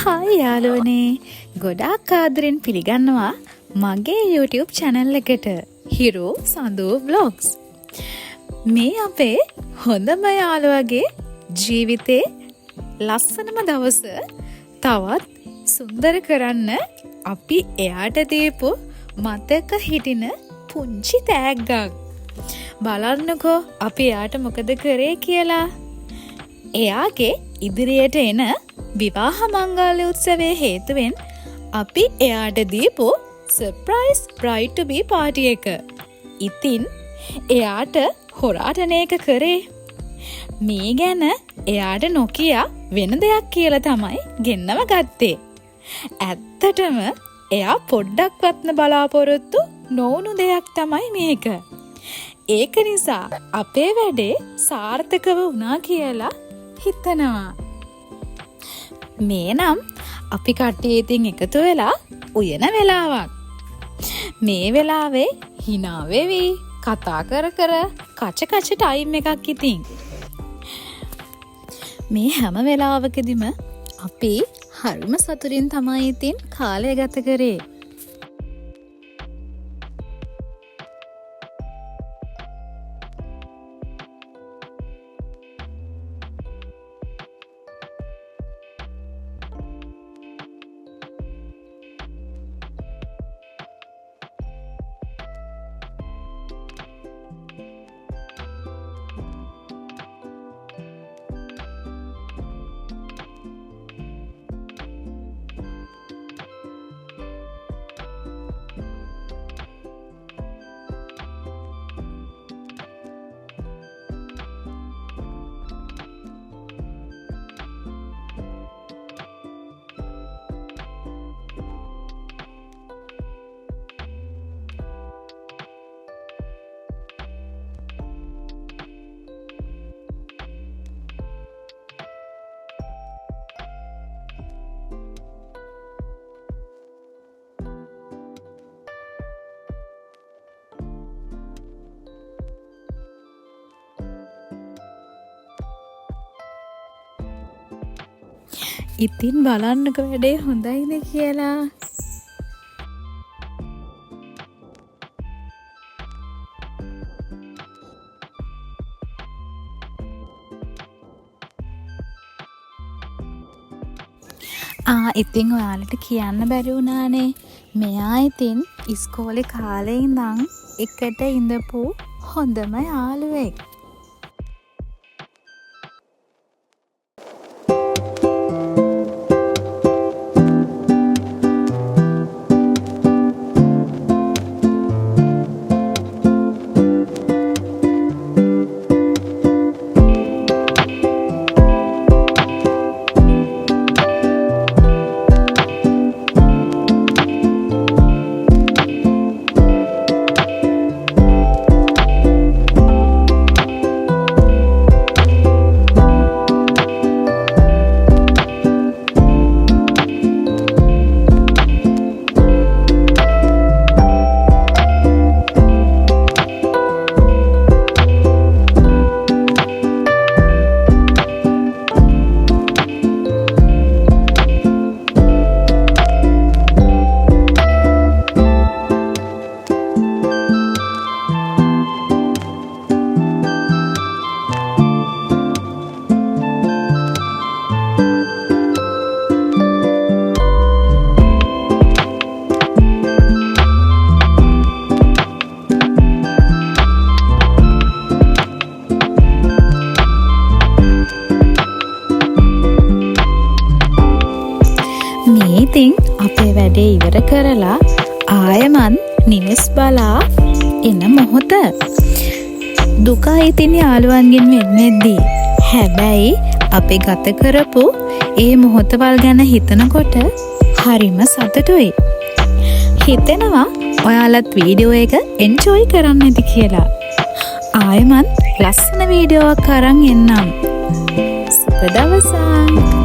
Hi යාළුවනේ, ගොඩාක් ආදරෙන් පිළිගන්නවා මගේ YouTube channel එකට හිරු සඳු vlogs. මේ අපේ හොඳම යාළුවගේ ජීවිතේ ලස්සනම දවස තවත් සුන්දර කරන්න අපි එයාට දීපු මතක හිටින පුංචි තෑග්ගක්. බලන්නකෝ අපි එයාට මොකද කරේ කියලා. එයාගේ ඉදිරියට එන විවාහ මංගල්‍ය උත්සවයේ හේතුවෙන් අපි එයාට දීපු surprise bride to be party එක. ඉතින් එයාට හොරාටන එක කරේ. මේ ගැන එයාට නොකිය වෙන දෙයක් කියලා තමයි ගෙන්නව ගත්තේ. ඇත්තටම එයා පොඩ්ඩක්වත්ම බලාපොරොත්තු නොවුණු දෙයක් තමයි මේක. ඒක නිසා අපේ වැඩේ සාර්ථකව වුණා කියලා හිතනවා. මේ නම් අපි කට්ටිය ඉතින් එකතු වෙලා උයන වෙලාවක්. මේ වෙලාවේ hina වෙවි කතා කර කර කච ටයිම් එකක් ඉතින්. මේ හැම වෙලාවකදීම අපි හරිම සතුටින් තමයි ඉතින් කාලය ගත කරේ. ඉතින් බලන්නක වැඩේ හොඳයිද කියලා. ඉතින් ඔයාලට කියන්න බැරි වුණානේ. මෙයා ඉතින් ඉස්කෝලේ කාලේ ඉඳන් එකට ඉඳපු හොඳම යාළුවෙක්. ඉතින් අපේ වැඩේ ඉවර කරලා ආයමන් නිවෙස් බලා එන මොහොත. දුකයි ඉතින් යාළුවන්ගෙන් වෙන්නේදී. හැබැයි අපි ගත කරපු ඒ මොහොතවල් ගැන හිතනකොට හරිම සතුටුයි. හිතෙනවා ඔයාලත් වීඩියෝ එක එන්ජොයි කරන්න ඇති කියලා. ආයමන් ලස්සන වීඩියෝවක් අරන් එන්නම්. සුබ දවසක්.